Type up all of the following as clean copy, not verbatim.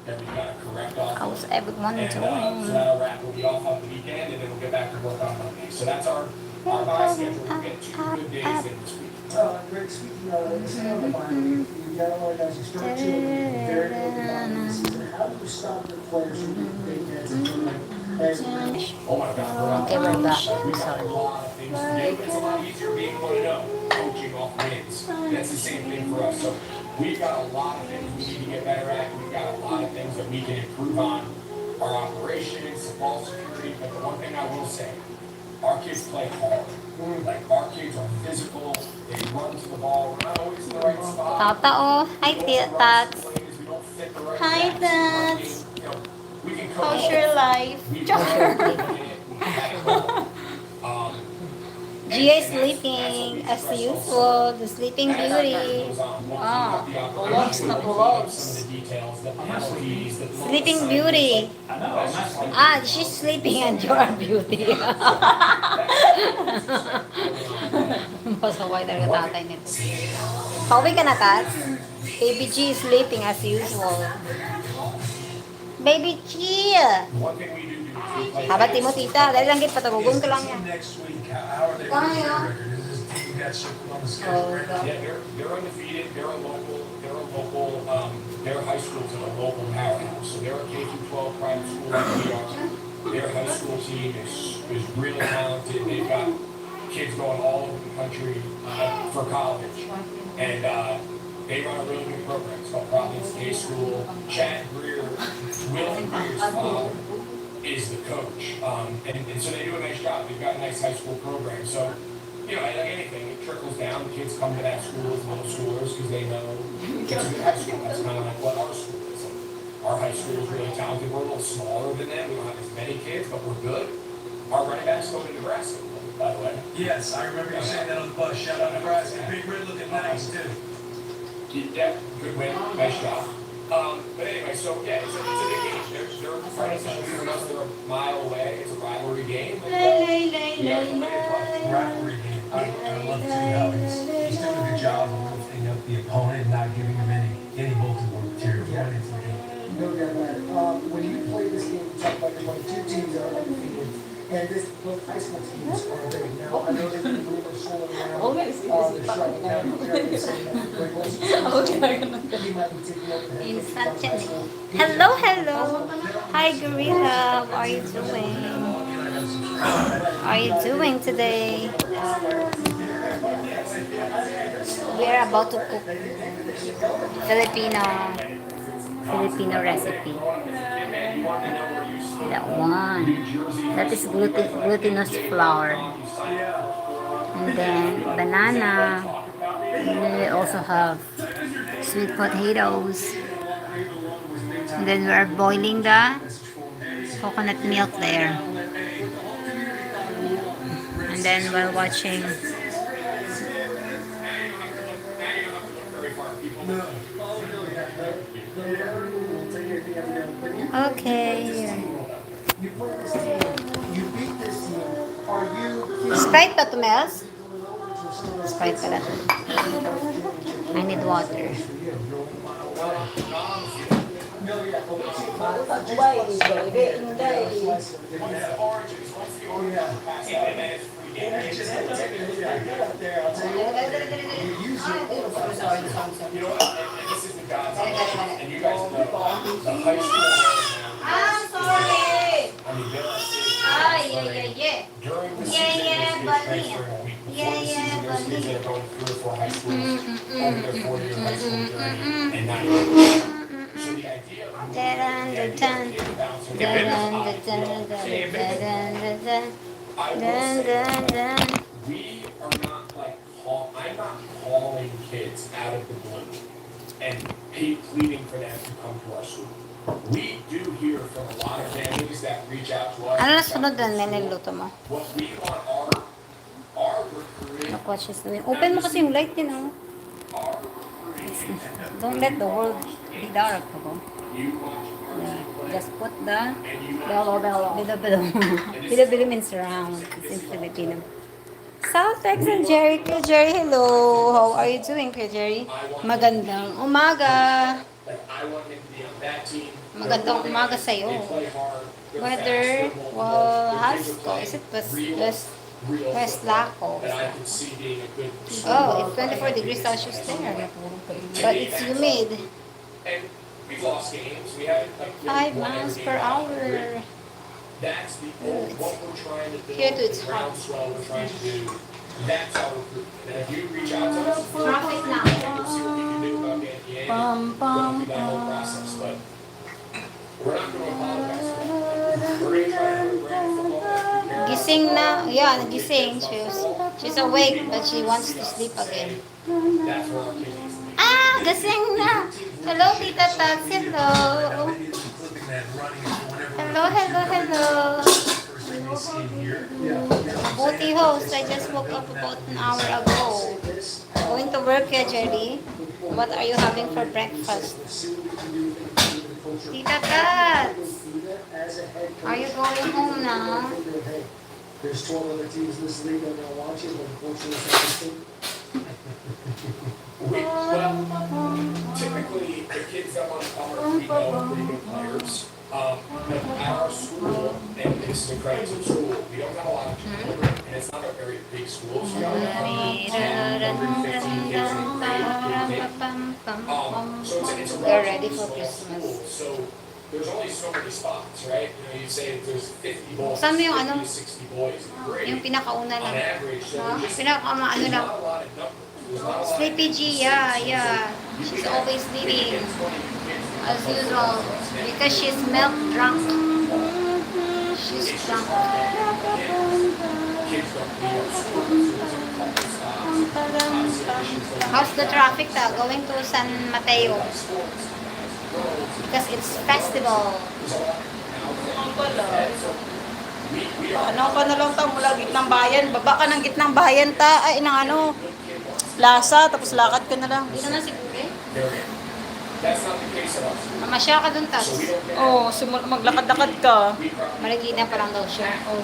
that we gotta correct off How's of. everyone And so doing? that'll wrap. We'll be off on the weekend, and then we'll get back to work on Monday. So that's our bye schedule. We'll get 2 good days in this week. Greg, speaking of the sale of the market, you've got all the guys you start to, very early on in the season. How do you stop the players from getting big heads and from like, hey, Oh my God, we're on Okay, we're back. we got a Sorry. lot of things to do. It's a lot easier being 1-0, coaching off wins. That's the same thing for us. So we've got a lot of things we need to get better at. We've got a lot of things that we can improve on. Our operations, ball security. But the one thing I will say, our kids play hard. Like our kids are physical. They run to the ball. We're not always in the right spot. Tata, oh. Hi, We don't Tats. run plays. We don't fit the right Hi, backs. Tats. You know, we can How's coach. your life? Um, Gia is sleeping as usual. The sleeping beauty. Ah, pull-ups na pull-ups. Sleeping beauty. Ah, she's sleeping and you are beauty. Pasaway talaga tatay nito. Pauwi ka na, Tats? Baby G is sleeping as usual. Baby G! Habat mo, tita. Dahil lang patagugong ko lang yan. Next week, how are they Kaya. with their record? Is this team got circled on the schedule right now? Yeah, they're undefeated. Their high school's in a local powerhouse. So they're a K through 12 private school like we are. Their high school team is really talented. They've got kids going all over the country for college, and they run a really good program. It's called Providence Day School. Chad Greer, Will Greer's father, is the coach, and so they do a nice job. They've got a nice high school program. So, you know, like anything, it trickles down. The kids come to that school as middle schoolers because they know it's a good high school. That's kind of like what our school is. And our high school is really talented. We're a little smaller than them. We don't have as many kids, but we're good. Our running backs go to Nebraska, by the way. Yes, I remember you saying that on the bus. Shout out Nebraska. Big Red looking nice too. Yeah, good win. Nice job. But anyway, so yeah, it's a big game. They're fighting from us. They're a mile away. It's a rivalry game. Rivalry game. I love to see how he's doing a good job of lifting up the opponent and not giving him any bulletin board material going into the game. No doubt about it. When you play this game, you talk about you're playing two teams that are undefeated, and both high school teams are big. Now, I know that you believe in swirling around. They're shutting down. They're saying that Greg Wilson, he might be taking over the In head such coach a... of high school. Hello, hello. Hi, Gorilla. How are you doing? How are you doing today? We are about to cook Filipino recipe. That one. That is glutinous flour. And then banana. And then we also have sweet potatoes. And then we are boiling the coconut milk there. And then while watching okay. You play this team, you beat this team. Are you Sprite pa to, Mels? Sprite pala to. I need water. You know what? And this is the God's honest, and you guys know the high school I'm sorry. I mean, they're like this. Yeah. During the Yeah, season, yeah, there's buddy. kids transferring a week. Before Yeah, the season, yeah, there's kids buddy. that are going 3 or 4 high schools over their 4-year high school journey and not so the idea of the idea of kids bouncing I will say that we are not like I'm not calling kids out of the blue and pleading for them to come to our school. We do hear from a lot of families that reach out to us. Ano na sunod na niluluto mo? What we want our recruiting, Look what she's doing. Open mo kasi yung light din, oh. our recruiting, Don't let the world be dark, ako. you want Yeah. Just put the bilo means round. It's in Filipino. South Texas, Jerry. Kuya Jerry, hello. How are you doing, Kuya Jerry? Magandang umaga. Like, I want him to be on that team. Magandang umaga sa'yo. They play hard. They're Weather, fast, they're well, mobile. Their kids are Hasco. playing Is it real West football Laco? that I can see being a good. Oh, it's 24 degrees Celsius there. But it's humid. And we've lost games. We haven't like 5 won every miles game per out. hour. That's the what we're trying to build. Here too, it's the groundswell we're trying to do. That's our recruitment. And if you reach out to us, Traffic now. we'll see what we can do about the NBA and go through that whole process. But we're not going to apologize for that. We're going to try to put a brand of football. Gising na. Yeah, nagising. She's awake, but she wants to sleep again. That's where our kid needs to be. Ah, gising na. Hello, Tita Tats. Hello. Hello. Booty host, I just woke up about an hour ago. Going to work here, Jerry. What are you having for breakfast? Tita Tats, are you going home now? There's 12 other teams in this league that are now watching, but unfortunately, it's not this team. Well, typically, the kids that want to come are we know are pretty good players. But at our school, and this is a credit to the school, we don't have a lot of children, and it's not a very big school, so we only have 10, 15 kids in grade. So it's a They're ready relatively for small Christmas. school, so there's only so many spots, right? You know, you say if there's 50 boys, Saan mo yung 50 ano? to 60 boys in grade. Yung pinakauna On lang. average, so Huh? there's just Pinakaano there's lang. not a lot of numbers. There's not a lot of Sleepy G, yeah. She's always leaving, as usual, because she's milk drunk. She's drunk. How's the traffic going to San Mateo? Because it's festival. Ano ka na lang ta mula gitnang bayan, baba ka ng gitnang bayan ta, ay ng ano, plaza, tapos lakad ka na lang. Dito na siguro eh. That's not the case at all. Mamasya ka dun, Tats. Oo, maglakad-lakad ka. Marikina pa lang daw siya. Oh.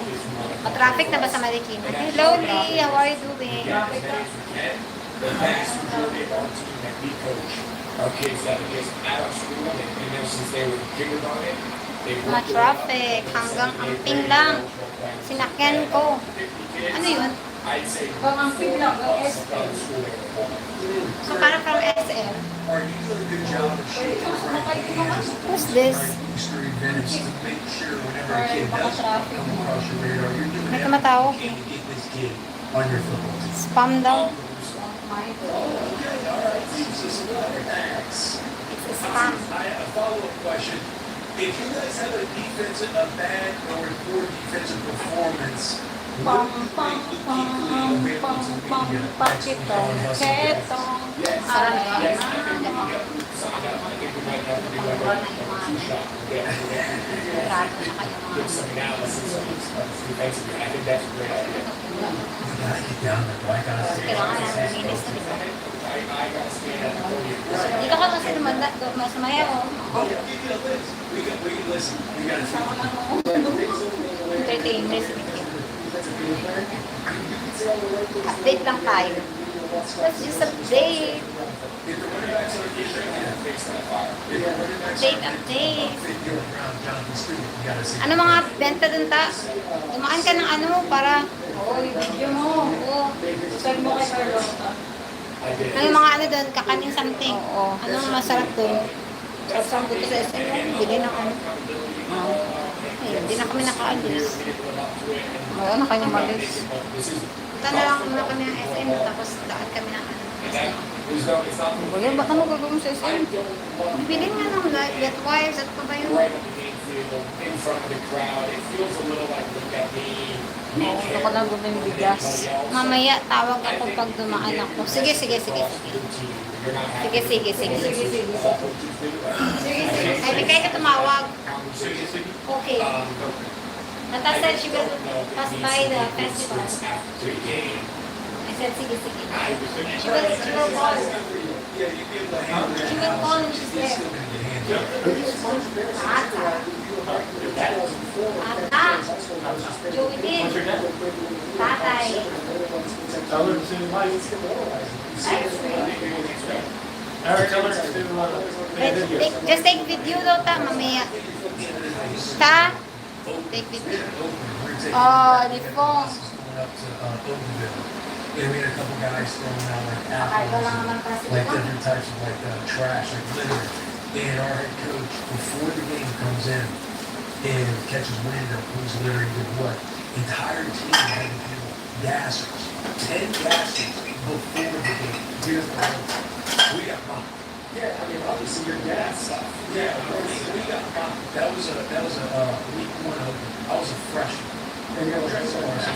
Matraffic na ba sa Marikina? Hello, Lee. How are you doing? The vast majority of our team that we coach are kids that are just at our school and been there since they were kindergarten. Ma-traffic. Hanggang amping lang. Sinakyan ko. Ano yun? I'd say Amping lang, plus of the school area. So, para from SM. Are you doing a good job of shaping Who's this? Easter events to make sure whenever a kid does come across your radar, you're doing May everything tumatawag. you can to get this kid on your football team? Spam daw. Thanks. It's a spam. I have a follow-up question. If you guys have a bad or a poor defensive performance, what do you think would keep you available to media next week on Hustle Days? Sarang Yes, I think we got some of that. I think we might have to do like a two-shot. Get some analysis of this defensively. I think that's a great idea. You gotta get down there, boy. I gotta say, Kailangan na nalinis na dito. I gotta stand at the podium. Dito ka kasi lumanda. Masumaya ko. We can listen. We gotta Entertainment. Update lang tayo. Let's just update. Update. Ano mga benta dun, ta? Dumaan ka ng ano para... Video mo. Oo. Send mo kay Carlota. Ano yung mga ano dun? Kakaning something. Oo. Anong masarap dun? Sarap dito sa SM. Bili ng ano. Hindi na kami nakaalis. Oo, na kayo malis. Punta na lang muna kami ng SM. Tapos daan kami ng ano. Bagay, ba't ano gagawin sa SM? Bibili nga ng get wires at pa ba yun? In front of the crowd, it feels a little like look at me. Oo, ito ko lang gawin bigas. Mamaya tawag ako pag dumaan ako. Sige. Sige. Ay, bigay ka tumawag. Okay. Nata said she will pass by the festival. I said, sige. She will call. She will call when she's there. Ata. Joey din. Tatay. Tell her to Ay, Just take video daw ta, mamaya. Ta? Take video. Oh, the phone. Going up to Oakville. Yeah, we had a couple guys throwing out like apples, and, like different types of like trash, like litter. And our head coach, before the game comes in and catches wind of who's littering with what, the entire team had to do gassers, 10 gassers before the game. We got mocked. Yeah, I mean, obviously your gas stuff. Yeah, we got mocked. That was a week one of. I was a freshman. And you're like, so let's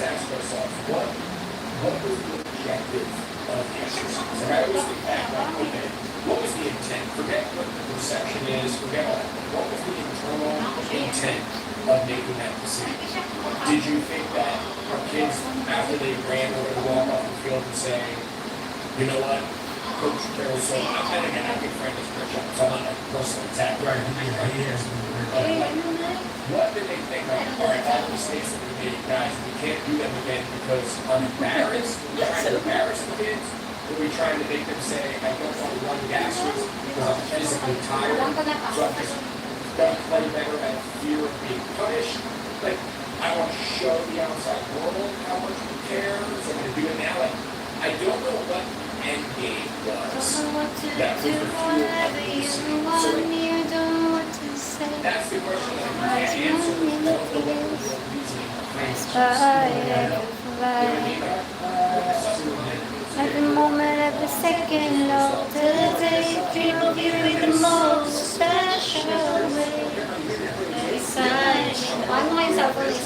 ask ourselves, what was the objective of the exercise? And I always think back, like, okay, what was the intent? Forget what the perception is, forget all that. What was the internal intent of making that decision? Did you think that our kids, after they ran, were going to walk off the field and say, you know what, Coach Carroll, so and again, I'm a big friend of Chris, so I'm not a personal attack. right, he has What did they think of? All right, all the mistakes that we made, guys, we can't do them again because I'm embarrassed. We're trying to embarrass the kids. Or we trying to make them say, I don't want to run gassers because I'm physically tired. So I'm just going to play better at fear of being punished. Like, I want to show the outside world how much we care. So I'm going to do it now. Like, I don't know what the end game was. That was the fuel of the decision. So that's the question that I can't answer. I don't know what the real reasoning Every moment, every second, Lord, today, dream of you in the most special way. Ano nga yung cellphone is?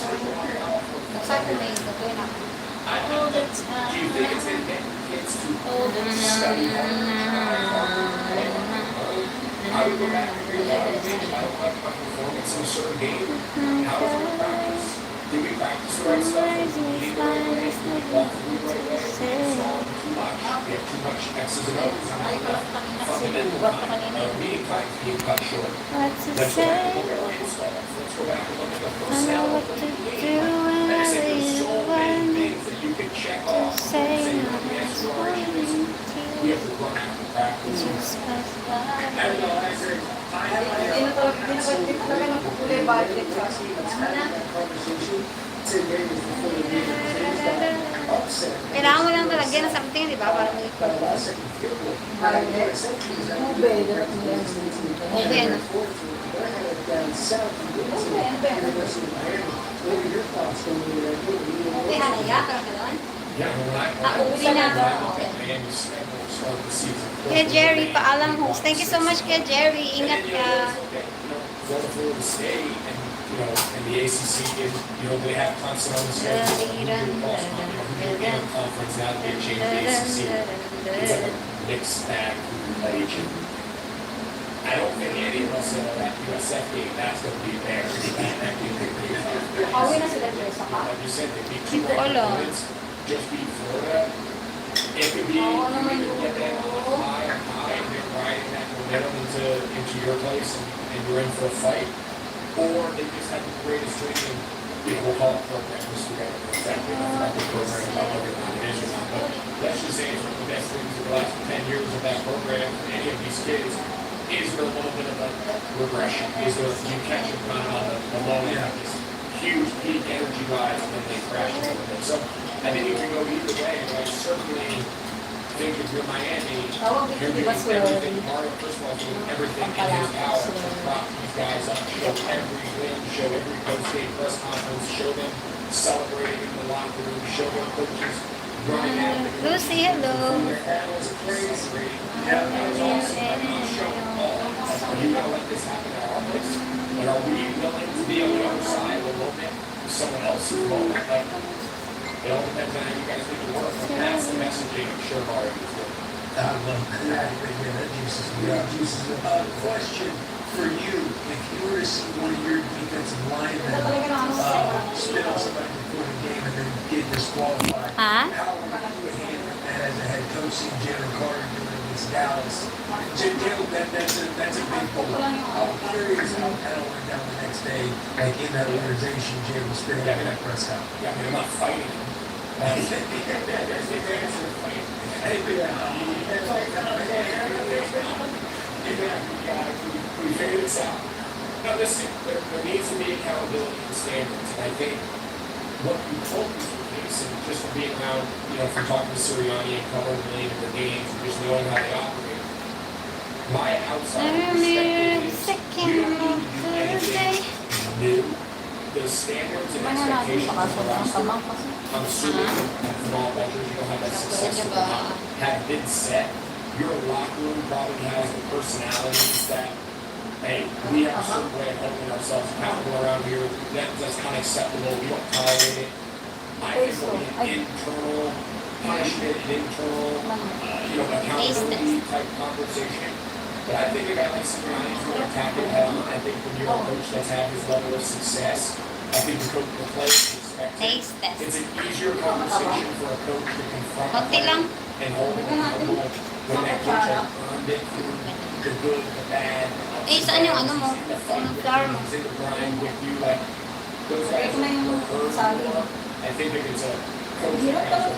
Cellphone na yun, ito yun ako. All the time. Do you think it's going to get kids to All the study time. I would go back and think about my performance in a certain game. How was my practice? Did we practice the right stuff? Did we eat the right way? Did we walk through the right way? Too much. We have too much X's and O's. Fundamental time of meeting time being cut short. What to Let's go say? back and look at our installs. Let's go back and look at the I first know half what of to the do game. when And I I said, there's really so many want things that you can check off. say Say you're the answer to our issues. We have to run out and practice. just pass by. I don't know, I agree. Hindi talaga napukulay budget. Kailangan mo lang talagyan ng something, di ba? Para may purpose. Okay, ano? Okay, halaya ka doon? Yeah, when Uwi na doon. Miami start the season. Kaya Jerry, paalam host. Thank you so much kaya Jerry. Ingat ka. Going to Florida State and in the ACC, and they have constant on the schedule. Conference now they change the ACC. It's like a mixed bag of each. I don't think any of us in that USF game that's going to be there. Pauwi na sila Jerry sa ka. Like you said, they beat Hindi ko alam. just beat Florida. It could be you either get that high, and then riding that momentum into your place and you're in for a fight, or they just have the greatest training, we'll call it program, just forget exactly about the program, about whether or not it is or not, but let's just say it's one of the best things in the last 10 years of that program for any of these kids. Is there a little bit of a regression? Is there you catch them kind of on the low end of this huge peak energy rise and then they crash a little bit? So I think you can go either way, and I certainly think if you're Miami, you're doing everything. Mario, first of all, is doing everything in his power to prop these guys up, show every win, show every post-game press conference, show them celebrating in the locker room, show their coaches running out. Lucy, hello. Their arrows celebrating. Yeah, that was awesome. I mean, you show them all. Are you going to let this happen at our place? But are we willing to be on the other side of a moment, someone else's moment? Like, it all depends on how you guys make it work. And that's the messaging I'm sure Mario is doing. I love that. That juices me up. Question for you. If you were to see one of your defensive linemen spit on somebody before the game and then get disqualified, Huh? how would you handle that as a head coach seeing Jalen Carter doing it against Dallas? Jalen, that's a big goal. I'm curious how that went down the next day, like in that organization, Jalen spitting on that press out. Yeah, I mean, I'm not fighting him. We figured this out. No, listen, there needs to be accountability and standards, and I think what you hope is the case, and just from being around, from talking to Sirianni and covering a million of the games, and just knowing how they operate, my outside perspective is you don't need to do anything new. The standards and expectations of the roster, I'm assuming from all measures, you don't have that success have been set. Your locker room probably has the personalities that, hey, we have a certain way of holding ourselves accountable around here. That's unacceptable. We don't tolerate it. I think there'll be an internal punishment, an internal, accountability type conversation. But I think a guy like Sirianni is going to attack it head on. I think when you're a coach that's had his level of success, I think the players expect it. It's an easier conversation for a coach to confront a player and hold him accountable when that coach has earned it through the good, the bad. Saan yung ano mo? Yung flower mo? In the grind with you, like those guys are hurt. I think if it's a coach that has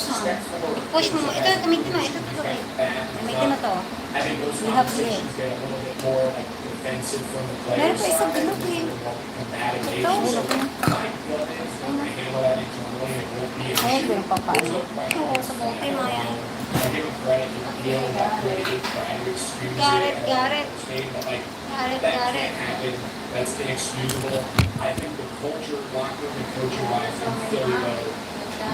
respect for Push mo. Ito, gamitin mo. Ito. Gamitin mo to. I think those You have to conversations get a little bit more like defensive from the Meron players. pa isang bilog eh. Combative Ito. nature. So my gut is they're going to handle that internally. It won't be an Ay, issue. yung papaano. There's no question. Oo, sa buhay mo yan. I give him credit. He got credit. He tried to excuse Got it. it, got it. But like Got it, that got can't it. happen. That's inexcusable. I think the culture, locker room and coaching wise in Philly though,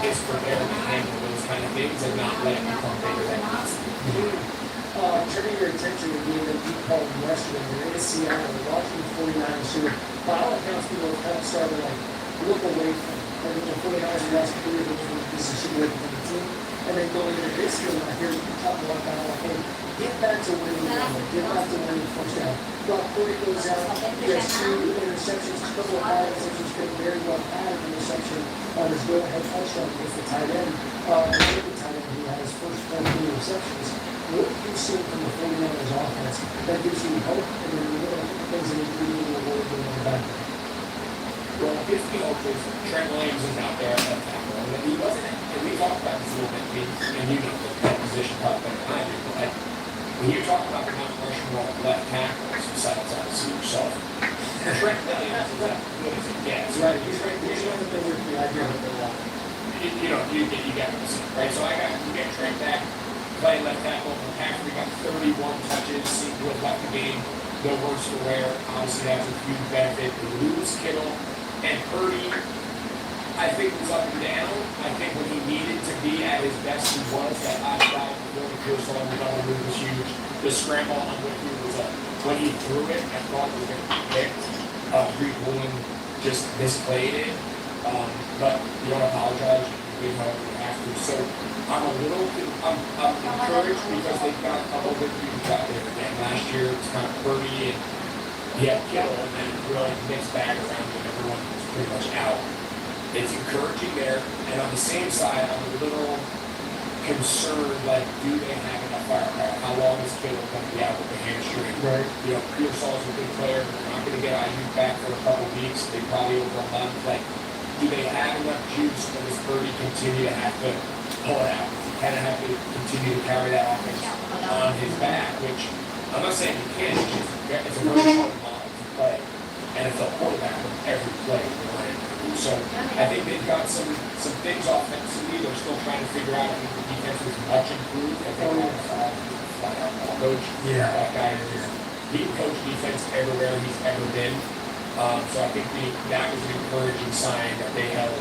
is prepared to handle those kind of things and not let it become bigger than it needs to be. Turning your attention to the game that you called yesterday, you're in Seattle, you're watching the 49ers, who, by all accounts, people have kind of started to look away from. I mean, the 49ers are last 3 years of this is away from the team. And then going into this game, I hear you talk about that, like, hey, get back to winning, get back to winning first down. But Purdy goes out, he has 2 interceptions, a couple of high interceptions, get a very well padded interception on his go-ahead touchdown against the tight end. The tight end who had his first 4 interceptions. What have you seen from the 49ers offense that gives you hope, and then you're going to put things in the world going on the back? Well, if because Trent Williams is out there at that tackle, and he wasn't, and we talked about this a little bit, and you know that position probably better than I do, but like, when you talk about the Mount Rushmore left tackles, besides obviously yourself, Trent Williams is as good as it gets, right? He's right there. You got to see, right? So you get Trent back, playing left tackle, McCaffrey got 31 touches, seemed to have left the game no worse for wear. Obviously, that's a huge benefit. They lose Kittle and Purdy. I think was up and down. I think when he needed to be at his best, he was. That last drive before the first one, the double move was huge. The scramble on Whitfield was up. When he threw it, I thought it was going to be picked. Greek Woolen just misplayed it. But you don't apologize. You however you have to. So I'm encouraged because they've got a couple of good people out there again. Last year it's kind of Purdy and he had Kittle and then really mixed bag around him. Everyone was pretty much out. It's encouraging there. And on the same side, I'm a little concerned, like, do they have enough firepower? How long is Kittle going to be out with the hamstring? Right. Pearsall's a good player. They're not going to get Ayuk back for a couple weeks. They probably over a month. Like, do they have enough juice for this Purdy continue to have to pull it out? You kind of have to continue to carry that offense on his back, which I'm not saying you can't. It's a very hard model to play. And it's a quarterback with every play. So I think they've got some things offensively. They're still trying to figure out. I think the defense was much improved. I think coach, that guy he coached defense everywhere he's ever been. So I think that was an encouraging sign that they held,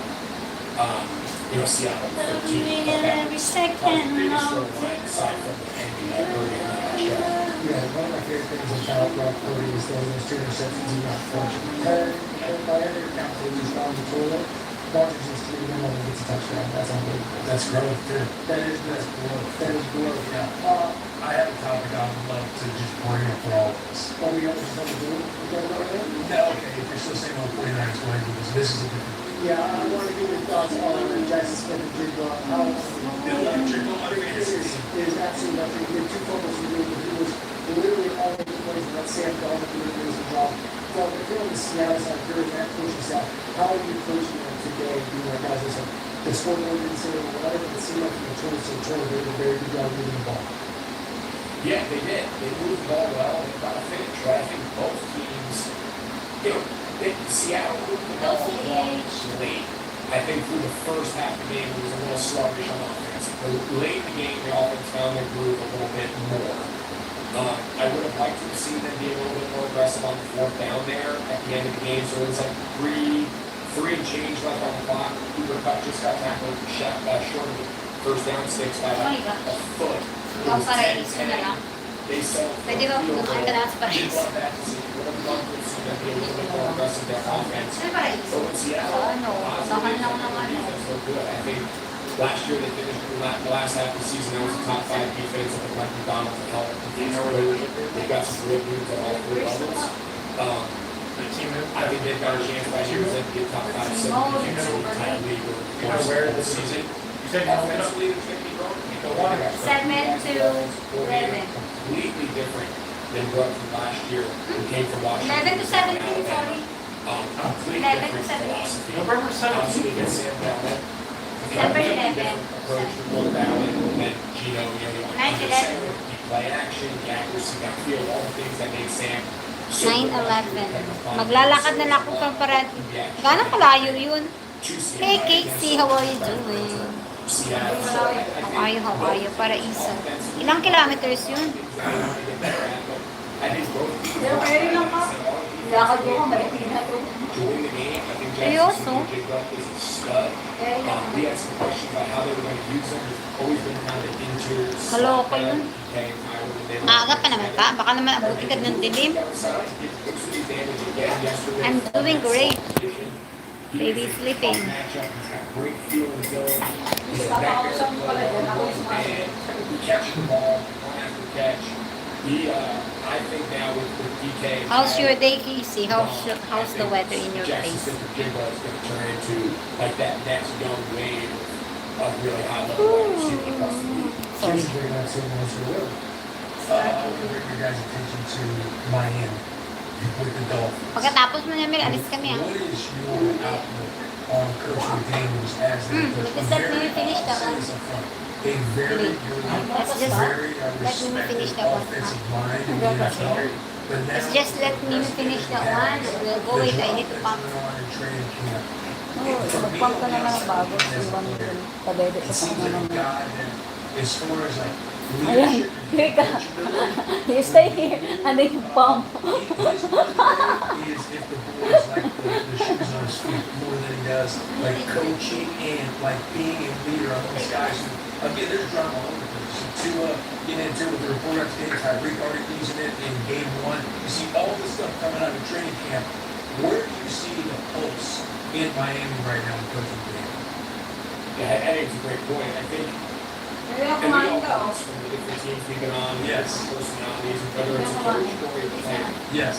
Seattle 13. Every second. Biggest storyline aside from the ending that early in the last year. Yeah, one of my favorite things about Brock Purdy is those 2 interceptions he got fortunate. By every account, he's on the toilet. Washington Street, and he gets a touchdown. That's unbelievable. That's growth, too. That's growth. That is growth. Yeah. I have a topic I would love to just bring up for all of us. Are we on something to do? You got about that? No, okay, if you're still saying on 49ers going, because this is a different. Yeah, I want to get your thoughts on Jackson Smith and Jigba. How is absolutely nothing. He had 2 fumbles to do, but he was literally all over the place. That Sam Donald doing his job. So if you're on the Seattle side, if you're in that coaching staff, how are you coaching them today? Being like, guys, listen, the scoring ordinance or whatever, it seemed like the Tours they did a very good job moving the ball. Yeah, they did. They moved the ball well. They got a finish, right? I think both teams, you know, Seattle moved the ball late. I think through the first half of the game, it was a little sluggish on offense. But late in the game, the offense found their groove a little bit more. I would have liked to have seen them be a little bit more aggressive on the fourth down there at the end of the game. So it was like three and change left on the clock. Cooper Cup just got tackled short of the first down sticks by like a foot. It was 10-10. They settled for Pwede a ba field kumain goal. ka na sa Did pares? love that to see. Would have loved to see them be a little bit more aggressive their offense. Ano pares? So in Seattle, Ano, positive, tahan lang ng their ano. defense looked good. I think last year they finished the last half of the season. That was a top 5 defense. I think Mike McDonald to help. They've got some real dudes at all 3 levels. I think they've got a chance by years to get top 5, 7 defense in the entire league over the season. You said you Offensively, it's going to be growing. 7 to 11. Completely different than what from last year. Who came from Washington. 11 to 17, sorry. Completely 11 to different 17. philosophy. November 17th. Obviously, against Sam Bell. December 11. Approach to Will Allen and Gino, you know, Nice, the 11. the play action, the accuracy, the feel, all the things that made Sam 9-11. Maglalakad na lang ako sa parati. Gano'ng kalayo yun? Hey Casey, how are you doing? How are you? Paraiso. Ilang kilometers yun? Pero kaya lang ka. Lakad mo ka, malitin na to. Seryoso? Kaloko yun. Aga pa naman pa. Baka naman abutin ka ng dilim. I'm doing great. Baby sleeping. Papakausap mo pala dyan. Ako yung sumasagot. I think now with DK. How's your day, Casey? How's the weather in your place? Jigba is going to turn into like that next young wave of really high level wide receiver across the league. Sorry. Here's where you're not saying once you will. I want to bring your guys' attention to Miami. You put the Dolphins. Pagkatapos mo namin, alis kami ah. What is your outlook on Coach McDaniels as the coach? Just let me finish that one. A very, Let's just very let me finish respected that one. offensive mind in the NFL. But now, Let's just let me finish that one. We'll go wait. I need to pump. Magpump ka naman ng bago. Simbang yun. Padede It ka seems pa like a naman. guy that, as far as like Ayan, leadership, here ka. You stay here. And then you pump. his thing is if the boys like the shoes on his feet more than he does like coaching and like being a leader on these guys who, again, there's drama all over the place. Tua getting into it with the report out today, Tyreek already using it in game 1. You see all this stuff coming out of training camp. Where do you see the pulse in Miami right now with Coach McDaniel? Yeah, I think it's a great point. I think Kaya and we kumain all ka. comes from the different teams we've been on, Yes. different personalities, and whether it's a coach or a player. Yes.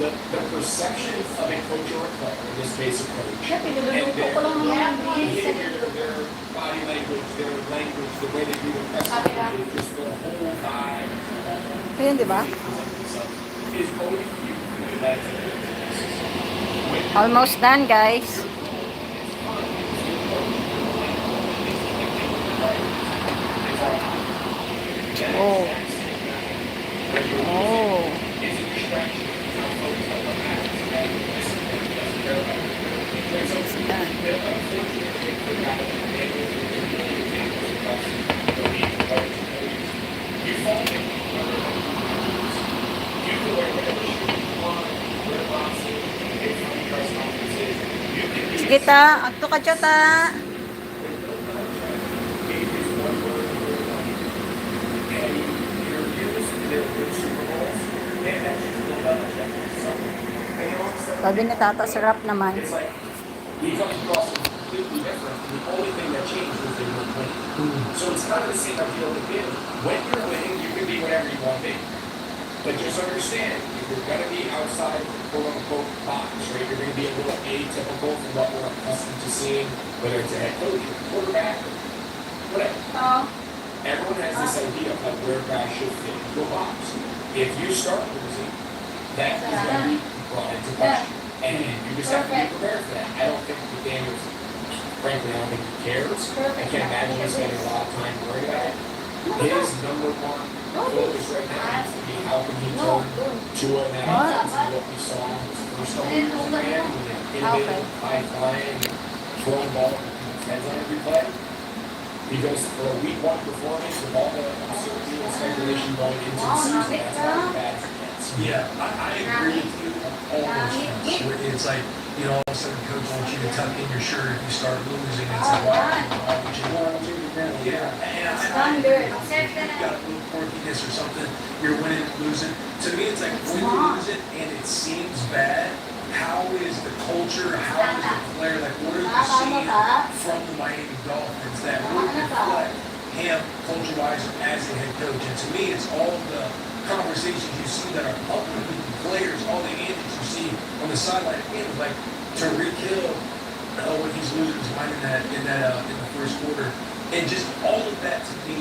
The perception of a coach or a player, in this case a coach, Siya, and pinululuto ko lang their naman ang behavior, their body language, the way they do their press conferences, just the whole vibe Ayun, di ba? is going to be that. Almost done, guys. Oh. Oh. It's done. Sige ta, agto ka dyan ta. Sabi ni Tata, sarap naman. He comes across as completely different. The only thing that changed was they were winning. So it's kind of the same idea with him. When you're winning, you can be whatever you want to be. But just understand, if you're going to be outside the quote-unquote box, right, you're going to be a little atypical from what we're accustomed to seeing, whether it's a head coach, or a quarterback, or whatever. Everyone has this idea of like where guys should fit into a box. If you start losing, that is going to be brought into question. And you just have to be prepared for that. I don't think McDaniels frankly, I don't think he cares. I can't imagine him spending a lot of time worrying about it. His number one focus right now needs to be how can he turn Tua and that offense into what we saw in his first couple years in Miami, with an innovative, high-flying, throwing ball with heads on every play. Because for a week one performance with all the uncertainty and speculation going into the season, that's not as bad as it gets. Yeah, I agree with you on all those fronts. Where it's like, you know, all of a sudden coach wants you to tuck in your shirt if you start losing. It's like, why would you want to? Yeah, and I agree. If you've got a little quirkiness or something, you're winning and losing. To me, it's like when you lose it and it seems bad, how is the culture, how is the player, like what are you seeing from the Miami Dolphins that would reflect him culture-wise as a head coach? And to me, it's all the conversations you see that are public with the players, all the antics you see on the sideline. Again, like Tyreek Hill, when he's losing his mind in the first quarter, and just all of that to me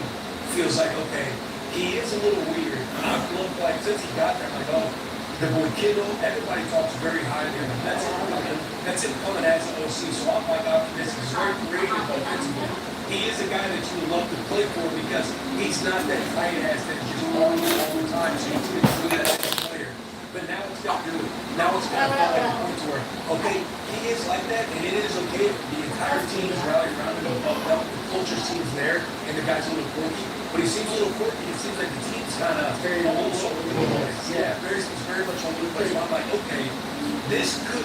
feels like, okay, he is a little weird. I've looked like since he got there, I'm like, oh, the boy Kittle, everybody talks very highly of him. That's him coming as an OC. So I'm like optimistic. He's very creative offensively. He is a guy that you would love to play for because he's not that tight ass that just all the time. So you can do that as a player. But now it's got to fall at the point to where, okay, he is like that, and it is okay if the entire team is rallying around him and bumped up. The culture seems there, and the guy's a little quirky. But he seems a little quirky. It seems like the team's kind of very all over the place. Yeah, seems very much all over the place. So I'm like, okay, this could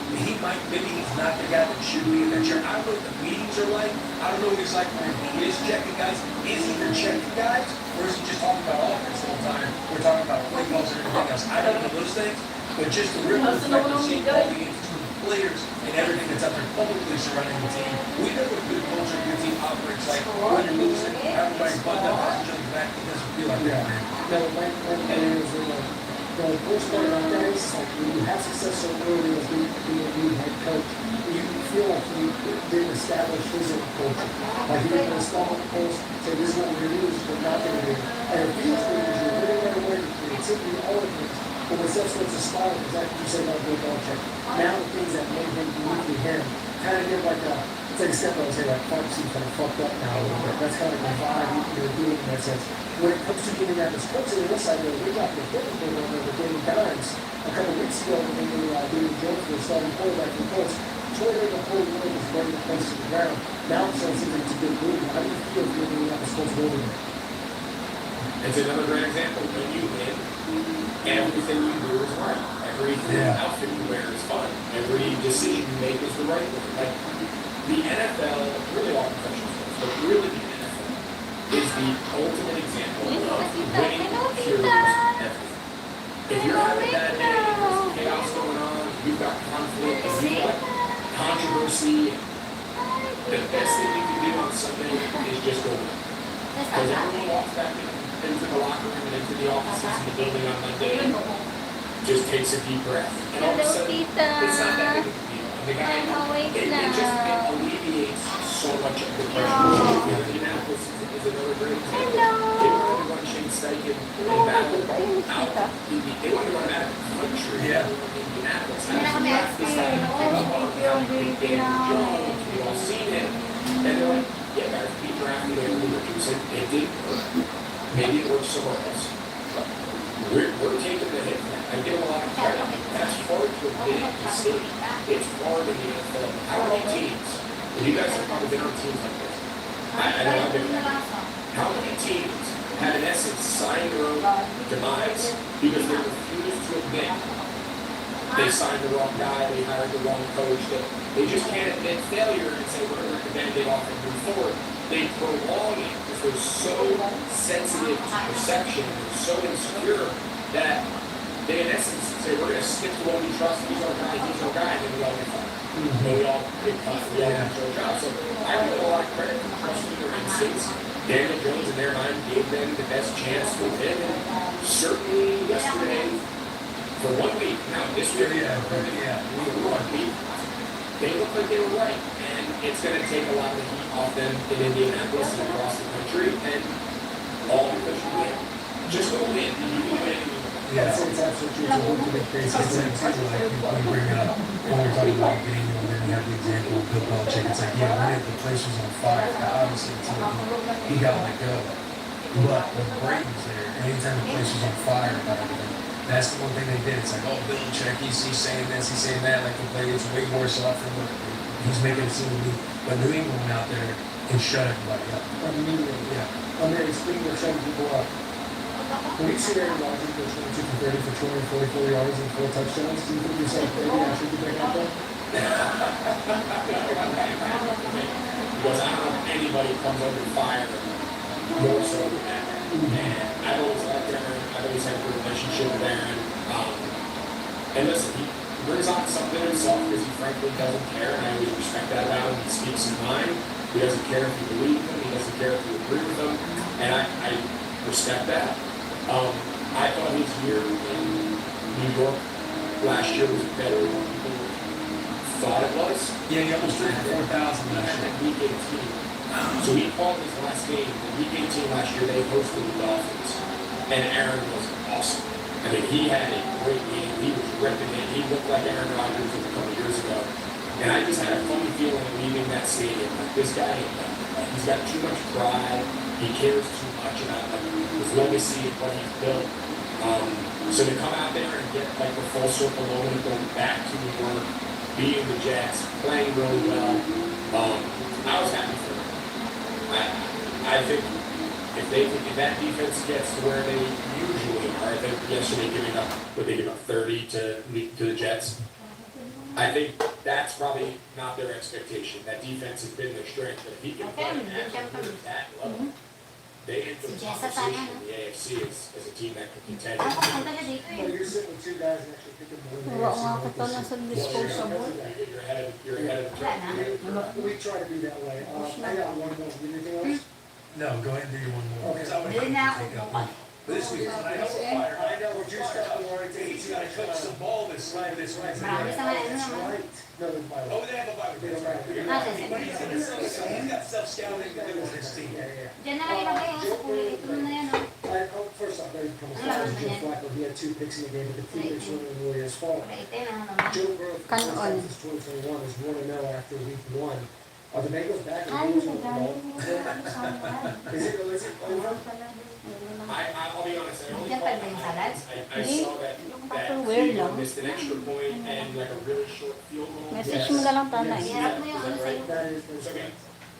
maybe he's not the guy that should be in that chair. I don't know what the meetings are like. I don't know what he's like when he is checking guys. Is he even checking guys? Or is he just talking about offense the whole time? We're talking about play calls and everything else. I don't know those things. But just the real effect of seeing all the interesting players and everything that's out there publicly surrounding the team. We know what a good culture, a good team operates like. When you're losing, everybody's bugged up, has each other's back. It doesn't feel like that, man. No, the worst part about that is like when you have success so early as being a new head coach, you feel like you didn't establish his own culture. Like he didn't install the post, say this is what we're going to do, this is what we're not going to do. And it feels good because you're really right away with creativity, all of things. But when stuff starts to spiral, exactly what you said about Bill Belichick, now the things that made him uniquely him kind of give like it's like a step I would say like pharmacy kind of fucked up now a little bit. That's kind of the vibe you're doing in that sense. When it comes to getting that as coach on the other side, they got the different thing on the Danny Dimes a couple of weeks ago when they were doing Jones for the starting quarterback for the Colts. Twitter the whole world was burning the place to the ground. Now it sounds like it's a good move. How do you feel if you're doing that responsibility? It's another great example. When you win, everything you do is right. Every outfit you wear is fun. Every decision you make is the right one. Like the NFL, really all professional sports, but really the NFL is the ultimate example of winning cures everything. If you're having a bad day, there's chaos going on, you've got conflict, you've got controversy, the best thing you can do on Sunday is just go win. Because everyone walks back into the locker room and into the offices in the building on Monday and just takes a deep breath. And all of a sudden, it's not that big of a deal. And the guy, it alleviates so much of the pressure. Indianapolis is another great example. They wanted to run Shane Steichen and battle out. They wanted to run out of the country in Indianapolis. We've all seen it. And they're like, yeah, guys, we drafted him, we reduce it. It didn't work. Maybe it works somewhere else. We're taking the hit. I give him a lot of credit. That's hard to admit to see. It's hard in the NFL. How many teams, and you guys have probably been on teams like this, I know I've been there. How many teams have in essence signed their own demise because they refuse to admit they signed the wrong guy, they hired the wrong coach, that they just can't admit failure and say we're going to bend it off and move forward. They prolong it because they're so sensitive to perception, they're so insecure that they in essence say we're going to stick to what we trust, he's our guy, and then we all get fired. And we all get cut, we all have our job. So I give a lot of credit for trusting their instincts. Daniel Jones in their mind gave them the best chance to win, and certainly yesterday, for 1 week, now this year, we were 1 week, they look like they were right. And it's going to take a lot of the heat off them in Indianapolis and across the country, and all because you win. Just go win, and you can win anything. Yeah. It's absolutely true. It's a whole big It's crazy the same thing. too, like when you bring up when we're talking about Daniel, and then you have the example of Bill Belichick. It's like, yeah, when the place was on fire, obviously the team, he got let go. But when Brady was there, anytime the place was on fire and everything, that's the one thing they did. It's like, oh, Belichick, he's saying this, he's saying that, like the play is way worse off than what he's making it seem to be. But New England went out there and shut everybody up. Immediately. Yeah. I'm very speaking of shutting people up. When you see Aaron Rodgers go 22 for 30 for 244 yards and 4 touchdowns, do you think to yourself, maybe I should be back out there? Because I don't know if anybody comes under fire more so than that. And I've always liked Aaron. I've always had a good relationship with Aaron. And listen, he brings on something himself because he frankly doesn't care, and I always respect that about him. He speaks his mind. He doesn't care if you believe him. He doesn't care if you agree with him. And I respect that. I thought his year in New York last year was better than people thought it was. Yeah, he almost threw for 4,000 last year. Week 18. So he called his last game. In week 18 last year, they hosted the Dolphins. And Aaron was awesome. I mean, he had a great game. He was ripping it. He looked like Aaron Rodgers a couple years ago. And I just had a funny feeling leaving that stadium. Like, this guy, he's got too much pride. He cares too much about his legacy and what he's built. So to come out there and get like the full circle moment, going back to New York, beating the Jets, playing really well, I was happy for him. I think if that defense gets to where they usually are, I think yesterday they give up 30 to the Jets. I think that's probably not their expectation. That defense has been their strength, but if he can play at that level, they enter the conversation in the AFC as a team that can contend. Well, you're sitting with 2 guys and actually picking the winner. You're ahead of the track. We try to be that way. I got one more. Anything else? No, go ahead and do your one more. Okay. Because I would Do it now. take up. This week, I know fire. I know, we're just got more. He's got to coach some ball this way. Marami sa mga ano That's naman. right. No, the Bible. Oh, they have a bye week. They don't have a Ah, bye sige. But he's got self-scouting to do with his team. Yeah. Diyan na lang ilagay oh, sa kulay. Ito na yan oh. First off, very promising. Joe Flacco, he had 2 picks in the game, but the 3 picks were in the Warriors' fault. Kulay itim ano naman. Joe Burrow, for the first time since 2021, is 1-0 after week 1. Are the Bengals back? Are the Bengals on the ball? Is it over? I'll be honest, I only Diyan pa rin yung salad? I saw that weird lang. missed an extra point and like a really short field goal. Message mo na lang tanay. Iharap mo yung ano sa'yo. That is So again,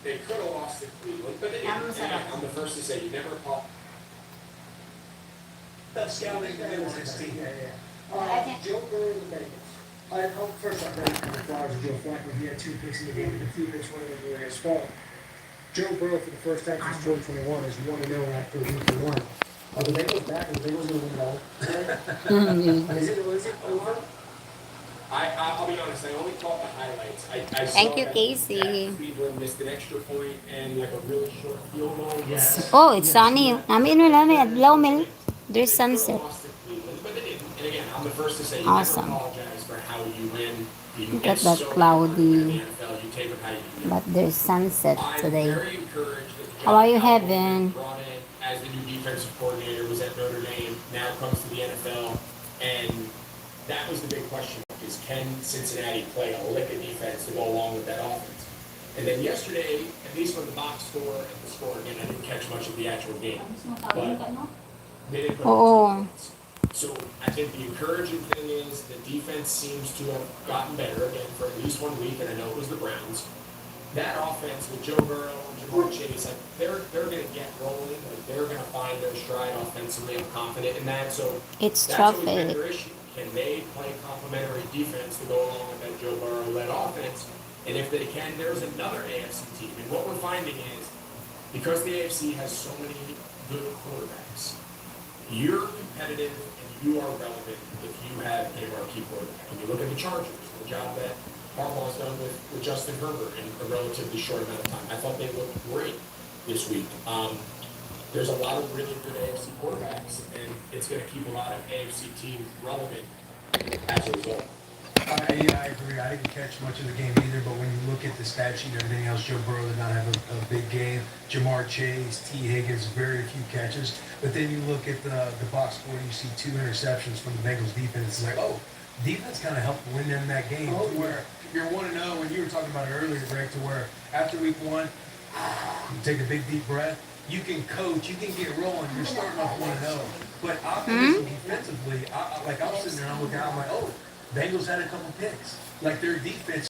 they could have lost to Cleveland, but they didn't. And I'm the first to say you never pop. Self-scouting to do with his team. Joe Burrow and the Bengals. First off, very kind of flowers of Joe Flacco. He had 2 picks in the game, but the 3 picks were in the Warriors' fault. Joe Burrow, for the first time since 2021, is 1-0 after week 1. Are the Bengals back? Are the Bengals going to win it all? Is it over? I'll be honest, I only caught the highlights. I saw Thank you, that- Casey. that Cleveland missed an extra point and like a really short field goal. Yes. Oh, it's sunny. Namin mo lang adlaw mil. There's sunset. Lost to Cleveland, but they didn't. And again, I'm the first to say you Awesome. never apologize for how you win. You Look get at that so cloudy. in the NFL, you take it how you do. But there's sunset I'm today. very encouraged that How are you, John Heaven? brought in as the new defensive coordinator, was at Notre Dame, now comes to the NFL, and that was the big question: is can Cincinnati play a lick of defense to go along with that offense? And then yesterday, at least from the box score and the score, again, I didn't catch much of the actual game, but they didn't put up Oo. too many points. So I think the encouraging thing is the defense seems to have gotten better again for at least 1 week, and I know it was the Browns. That offense with Joe Burrow and Jamar Chase, like they're going to get rolling, like they're going to find their stride offensively. I'm confident in that. So It's that's always been traffic. their issue. Can they play complementary defense to go along with that Joe Burrow-led offense? And if they can, there's another AFC team. And what we're finding is because the AFC has so many good quarterbacks, you're competitive and you are relevant if you have a marquee quarterback. And you look at the Chargers, the job that Harbaugh's done with Justin Herbert in a relatively short amount of time. I thought they looked great this week. There's a lot of really good AFC quarterbacks, and it's going to keep a lot of AFC teams relevant as a result. I agree. I didn't catch much of the game either, but when you look at the stat sheet and everything else, Joe Burrow did not have a big game. Jamar Chase, T. Higgins, very few catches. But then you look at the box score and you see 2 interceptions from the Bengals defense. It's like, oh, defense kind of helped win them that game. To where you're 1-0, and you were talking about it earlier, Greg, to where after week 1, you take a big deep breath. You can coach, you can get rolling. You're starting off 1-0. But offensively, defensively, I was sitting there and I'm looking out, I'm like, oh, Bengals had a couple picks. Like their defense